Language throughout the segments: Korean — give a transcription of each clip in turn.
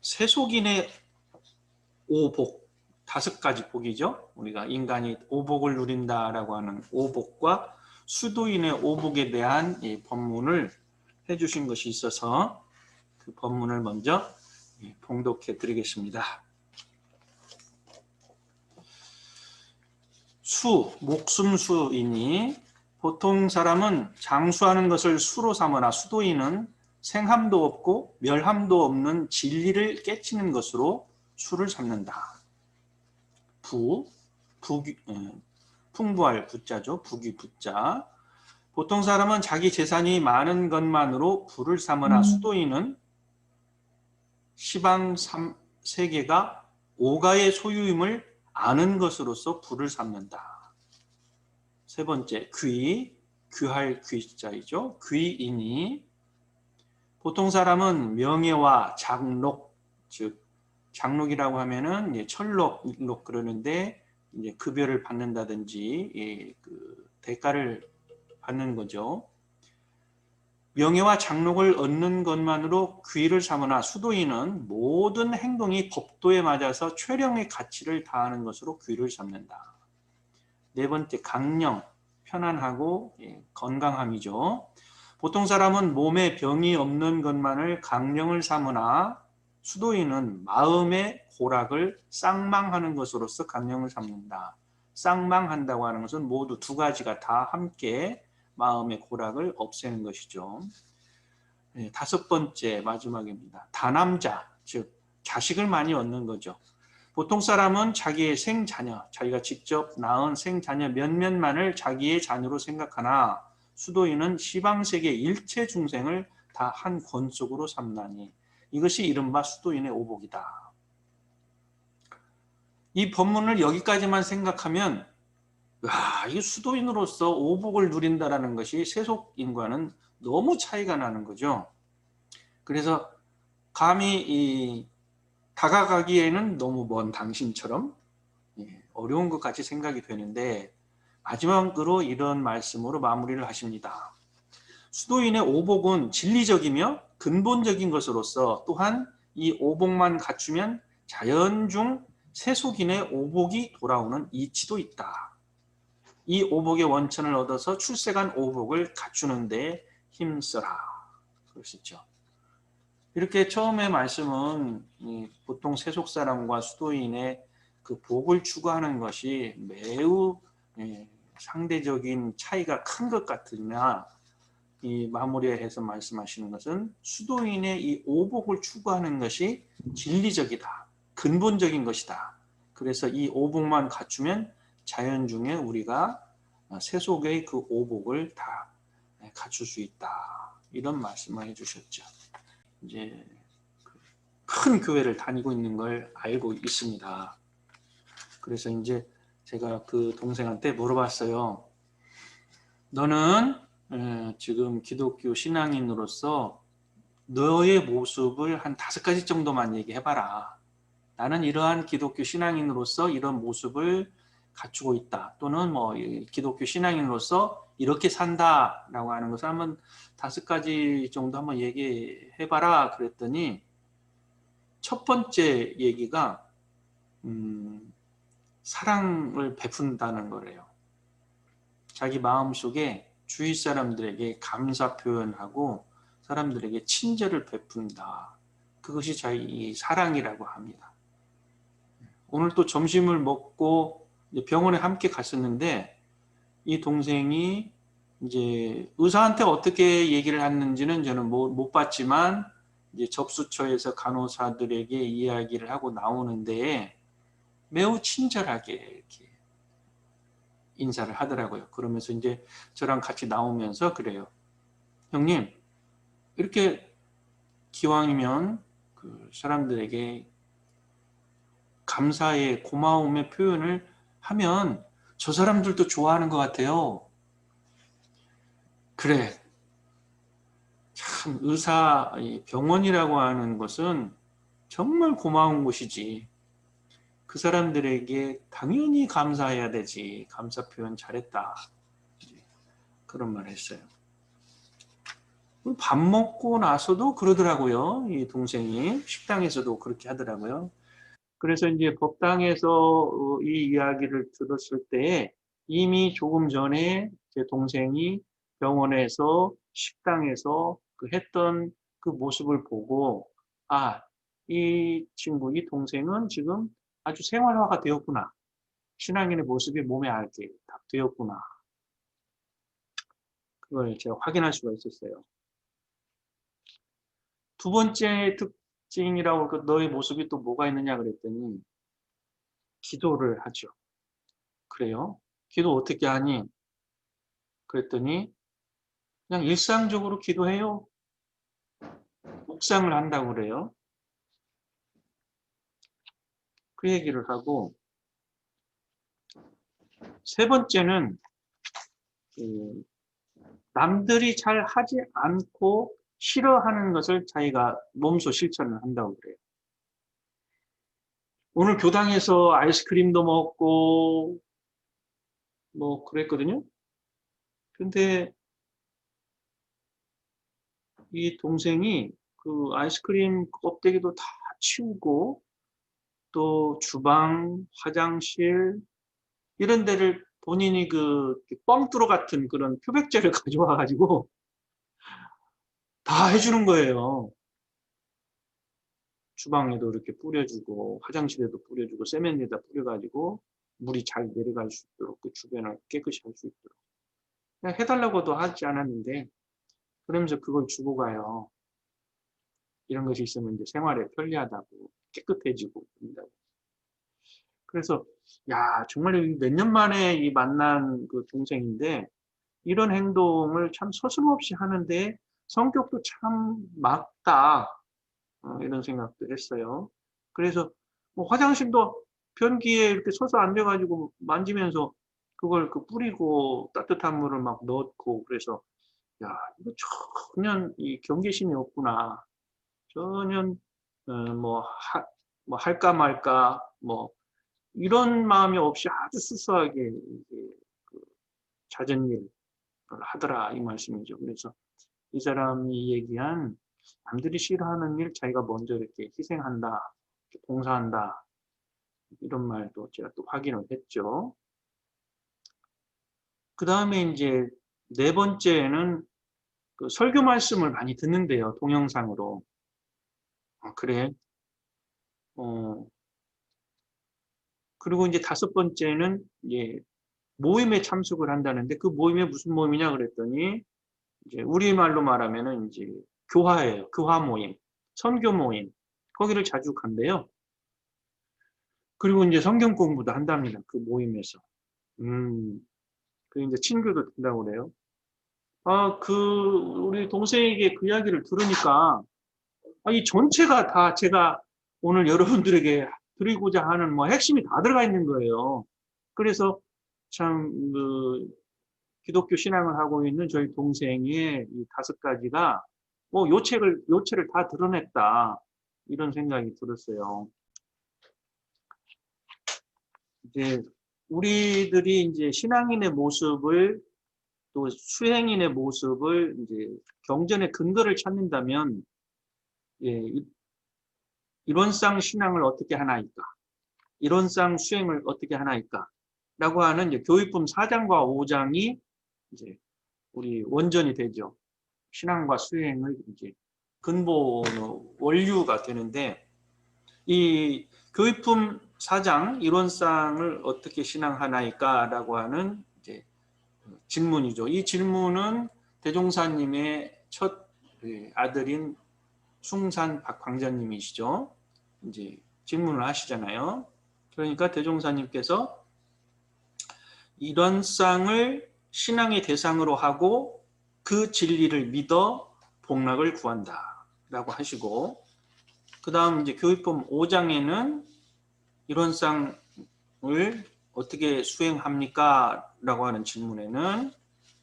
세속인의 오복, 5가지 복이죠. 우리가 인간이 오복을 누린다라고 하는 오복과 수도인의 오복에 대한 이 법문을 해주신 것이 있어서 그 법문을 먼저 봉독해 드리겠습니다. 수, 목숨수이니 보통 사람은 장수하는 것을 수로 삼으나 수도인은 생함도 없고 멸함도 없는 진리를 깨치는 것으로 수를 삼는다. 풍부할 부자죠. 부귀 부자. 보통 사람은 자기 재산이 많은 것만으로 부를 삼으나 수도인은 시방 세계가 오가의 소유임을 아는 것으로서 부를 삼는다. 세 번째, 귀할 귀자이죠. 귀이니 보통 사람은 명예와 장록, 즉 장록이라고 하면은 이제 철록, 일록 그러는데 이제 급여를 받는다든지 그 대가를 받는 거죠. 명예와 장록을 얻는 것만으로 귀를 삼으나 수도인은 모든 행동이 법도에 맞아서 최령의 가치를 다하는 것으로 귀를 삼는다. 네 번째, 강령, 편안하고 건강함이죠. 보통 사람은 몸에 병이 없는 것만을 강령을 삼으나 수도인은 마음의 고락을 쌍망하는 것으로서 강령을 삼는다. 쌍망한다고 하는 것은 모두 2가지가 다 함께 마음의 고락을 없애는 것이죠. 5번째, 마지막입니다. 다남자, 즉 자식을 많이 얻는 거죠. 보통 사람은 자기의 생자녀, 자기가 직접 낳은 생자녀 몇몇만을 자기의 자녀로 생각하나 수도인은 시방세계 일체 중생을 다 한 권속으로 삼나니 이것이 이른바 수도인의 오복이다. 이 법문을 여기까지만 생각하면 이 수도인으로서 오복을 누린다는 것이 세속인과는 너무 차이가 나는 거죠. 그래서 감히 다가가기에는 너무 먼 당신처럼 어려운 것 같이 생각이 되는데 마지막으로 이런 말씀으로 마무리를 하십니다. 수도인의 오복은 진리적이며 근본적인 것으로서 또한 이 오복만 갖추면 자연 중 세속인의 오복이 돌아오는 이치도 있다. 이 오복의 원천을 얻어서 출세간 오복을 갖추는 데 힘써라. 그러시죠. 이렇게 처음에 말씀은 보통 세속 사람과 수도인의 그 복을 추구하는 것이 매우 상대적인 차이가 큰 것 같으나 이 마무리해서 말씀하시는 것은 수도인의 이 오복을 추구하는 것이 진리적이다. 근본적인 것이다. 그래서 이 오복만 갖추면 자연 중에 우리가 세속의 그 오복을 다 갖출 수 있다. 이런 말씀을 해주셨죠. 이제 큰 교회를 다니고 있는 걸 알고 있습니다. 그래서 이제 제가 그 동생한테 물어봤어요. 너는 지금 기독교 신앙인으로서 너의 모습을 한 5가지 정도만 얘기해봐라. 나는 이러한 기독교 신앙인으로서 이런 모습을 갖추고 있다. 또는 뭐 기독교 신앙인으로서 이렇게 산다라고 하는 것을 한번 5가지 정도 한번 얘기해봐라. 그랬더니 첫 번째 얘기가 사랑을 베푼다는 거래요. 자기 마음속에 주위 사람들에게 감사 표현하고 사람들에게 친절을 베푼다. 그것이 자기 사랑이라고 합니다. 오늘 또 점심을 먹고 병원에 함께 갔었는데 이 동생이 이제 의사한테 어떻게 얘기를 했는지는 저는 못 봤지만 이제 접수처에서 간호사들에게 이야기를 하고 나오는데 매우 친절하게 이렇게 인사를 하더라고요. 그러면서 이제 저랑 같이 나오면서 그래요. 형님, 이렇게 기왕이면 그 사람들에게 감사의 고마움의 표현을 하면 저 사람들도 좋아하는 것 같아요. 그래. 참 의사, 병원이라고 하는 것은 정말 고마운 곳이지. 그 사람들에게 당연히 감사해야 되지. 감사 표현 잘했다. 그런 말 했어요. 밥 먹고 나서도 그러더라고요. 이 동생이 식당에서도 그렇게 하더라고요. 그래서 이제 법당에서 이 이야기를 들었을 때 이미 조금 전에 제 동생이 병원에서 식당에서 그 했던 그 모습을 보고 아, 이 친구, 이 동생은 지금 아주 생활화가 되었구나. 신앙인의 모습이 몸에 알게 딱 되었구나. 그걸 제가 확인할 수가 있었어요. 두 번째 특징이라고 그 너의 모습이 또 뭐가 있느냐 그랬더니 기도를 하죠. 그래요? 기도 어떻게 하니? 그랬더니 그냥 일상적으로 기도해요. 묵상을 한다고 그래요. 그 얘기를 하고 세 번째는 남들이 잘 하지 않고 싫어하는 것을 자기가 몸소 실천을 한다고 그래요. 오늘 교당에서 아이스크림도 먹고 뭐 그랬거든요. 근데 이 동생이 그 아이스크림 껍데기도 다 치우고 또 주방, 화장실 이런 데를 본인이 그 뻥뚫어 같은 그런 표백제를 가져와 가지고 다 해주는 거예요. 주방에도 이렇게 뿌려주고 화장실에도 뿌려주고 세면대에다 뿌려가지고 물이 잘 내려갈 수 있도록 그 주변을 깨끗이 할 수 있도록 그냥 해달라고도 하지 않았는데 그러면서 그걸 주고 가요. 이런 것이 있으면 이제 생활에 편리하다고 깨끗해지고 그런다고. 그래서 야 정말 몇 년 만에 이 만난 그 동생인데 이런 행동을 참 서슴없이 하는데 성격도 참 맑다 이런 생각도 했어요. 그래서 뭐 화장실도 변기에 이렇게 서서 앉아가지고 만지면서 그걸 그 뿌리고 따뜻한 물을 막 넣고 그래서 야 이거 전혀 이 경계심이 없구나. 전혀 뭐 할까 말까 뭐 이런 마음이 없이 아주 수수하게 그 잦은 일을 하더라 이 말씀이죠. 그래서 이 사람이 얘기한 남들이 싫어하는 일 자기가 먼저 이렇게 희생한다, 봉사한다 이런 말도 제가 또 확인을 했죠. 그 다음에 이제 네 번째는 그 설교 말씀을 많이 듣는데요. 동영상으로. 그래. 그리고 이제 다섯 번째는 이제 모임에 참석을 한다는데 그 모임이 무슨 모임이냐 그랬더니 이제 우리말로 말하면은 이제 교화예요. 교화 모임, 선교 모임. 거기를 자주 간대요. 그리고 이제 성경 공부도 한답니다. 그 모임에서. 그 이제 친교도 된다고 그래요. 우리 동생에게 그 이야기를 들으니까, 이 전체가 다 제가 오늘 여러분들에게 드리고자 하는 뭐 핵심이 다 들어가 있는 거예요. 그래서 참, 기독교 신앙을 하고 있는 저희 동생의 이 다섯 가지가 뭐 요체를 다 드러냈다. 이런 생각이 들었어요. 이제 우리들이 이제 신앙인의 모습을 또 수행인의 모습을 이제 경전의 근거를 찾는다면 예, 이론상 신앙을 어떻게 하나이까? 이론상 수행을 어떻게 하나이까? 라고 하는 이제 교육품 4장과 5장이 이제 우리 원전이 되죠. 신앙과 수행을 이제 근본 원류가 되는데 이 교육품 4장 이론상을 어떻게 신앙하나이까라고 하는 이제 질문이죠. 이 질문은 대종사님의 첫 아들인 숭산 박광자님이시죠. 이제 질문을 하시잖아요. 그러니까 대종사님께서 이론상을 신앙의 대상으로 하고 그 진리를 믿어 복락을 구한다. 라고 하시고, 그 다음 이제 교육법 5장에는 이론상을 어떻게 수행합니까? 라고 하는 질문에는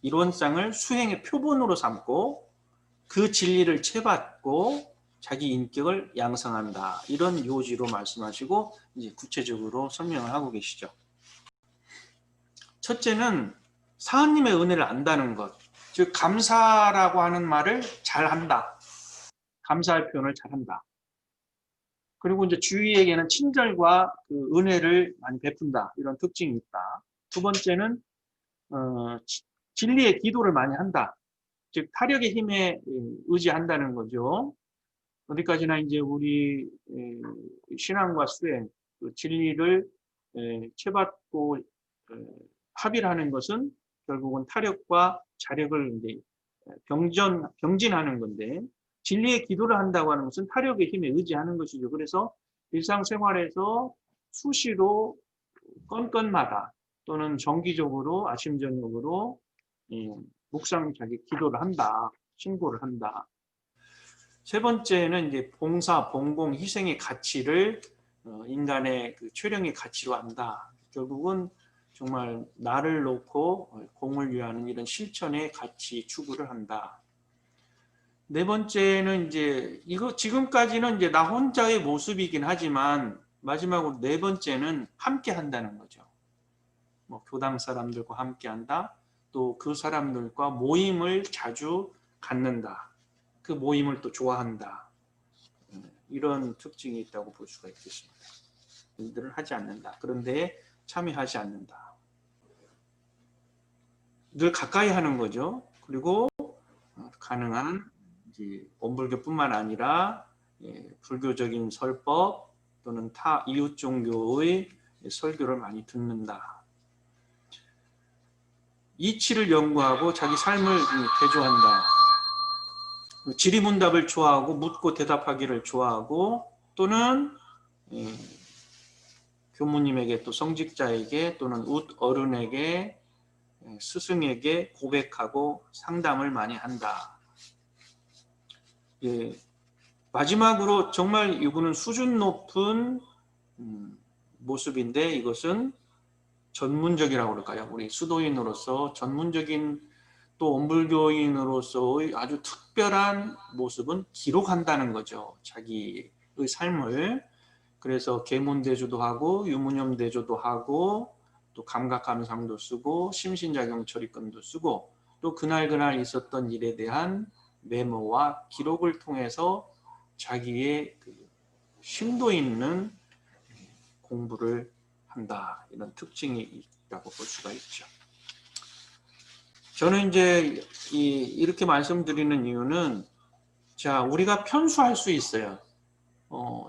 이론상을 수행의 표본으로 삼고 그 진리를 채받고 자기 인격을 양성한다. 이런 요지로 말씀하시고 이제 구체적으로 설명을 하고 계시죠. 첫째는 사하님의 은혜를 안다는 것. 즉 감사라고 하는 말을 잘한다. 감사할 표현을 잘한다. 그리고 이제 주위에게는 친절과 그 은혜를 많이 베푼다. 이런 특징이 있다. 두 번째는 진리의 기도를 많이 한다. 즉 타력의 힘에 의지한다는 거죠. 어디까지나 이제 우리 신앙과 수행, 그 진리를 채받고 합의를 하는 것은 결국은 타력과 자력을 이제 병진하는 건데, 진리의 기도를 한다고 하는 것은 타력의 힘에 의지하는 것이죠. 그래서 일상생활에서 수시로 건건마다 또는 정기적으로 아침 저녁으로 묵상 자기 기도를 한다, 신고를 한다. 세 번째는 이제 봉사, 봉공, 희생의 가치를 인간의 그 최령의 가치로 한다. 결국은 정말 나를 놓고 공을 위하는 이런 실천의 가치 추구를 한다. 네 번째는 이제 이거 지금까지는 이제 나 혼자의 모습이긴 하지만 마지막으로 네 번째는 함께 한다는 거죠. 뭐 교당 사람들과 함께 한다. 또 그 사람들과 모임을 자주 갖는다. 그 모임을 또 좋아한다. 이런 특징이 있다고 볼 수가 있겠습니다. 일들을 하지 않는다. 그런데 참여하지 않는다. 늘 가까이 하는 거죠. 그리고 가능한 이제 원불교뿐만 아니라 불교적인 설법 또는 타 이웃 종교의 설교를 많이 듣는다. 이치를 연구하고 자기 삶을 대조한다. 지리문답을 좋아하고 묻고 대답하기를 좋아하고 또는 교무님에게 또 성직자에게 또는 웃 어른에게 스승에게 고백하고 상담을 많이 한다. 마지막으로 정말 이분은 수준 높은 모습인데 이것은 전문적이라고 그럴까요? 우리 수도인으로서 전문적인 또 원불교인으로서의 아주 특별한 모습은 기록한다는 거죠. 자기의 삶을. 그래서 계문대조도 하고 유무념대조도 하고 또 감각감상도 쓰고 심신작용처리권도 쓰고 또 그날 있었던 일에 대한 메모와 기록을 통해서 자기의 그 심도 있는 공부를 한다. 이런 특징이 있다고 볼 수가 있죠. 저는 이제 이렇게 말씀드리는 이유는 자, 우리가 편수할 수 있어요.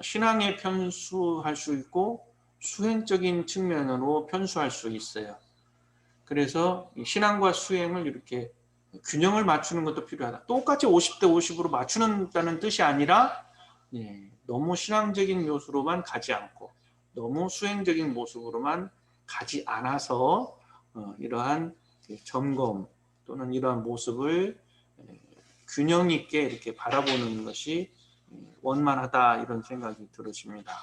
신앙에 편수할 수 있고 수행적인 측면으로 편수할 수 있어요. 그래서 신앙과 수행을 이렇게 균형을 맞추는 것도 필요하다. 똑같이 50대 50으로 맞추는다는 뜻이 아니라 너무 신앙적인 요소로만 가지 않고 너무 수행적인 모습으로만 가지 않아서 이러한 점검 또는 이러한 모습을 균형 있게 이렇게 바라보는 것이 원만하다 이런 생각이 들어집니다.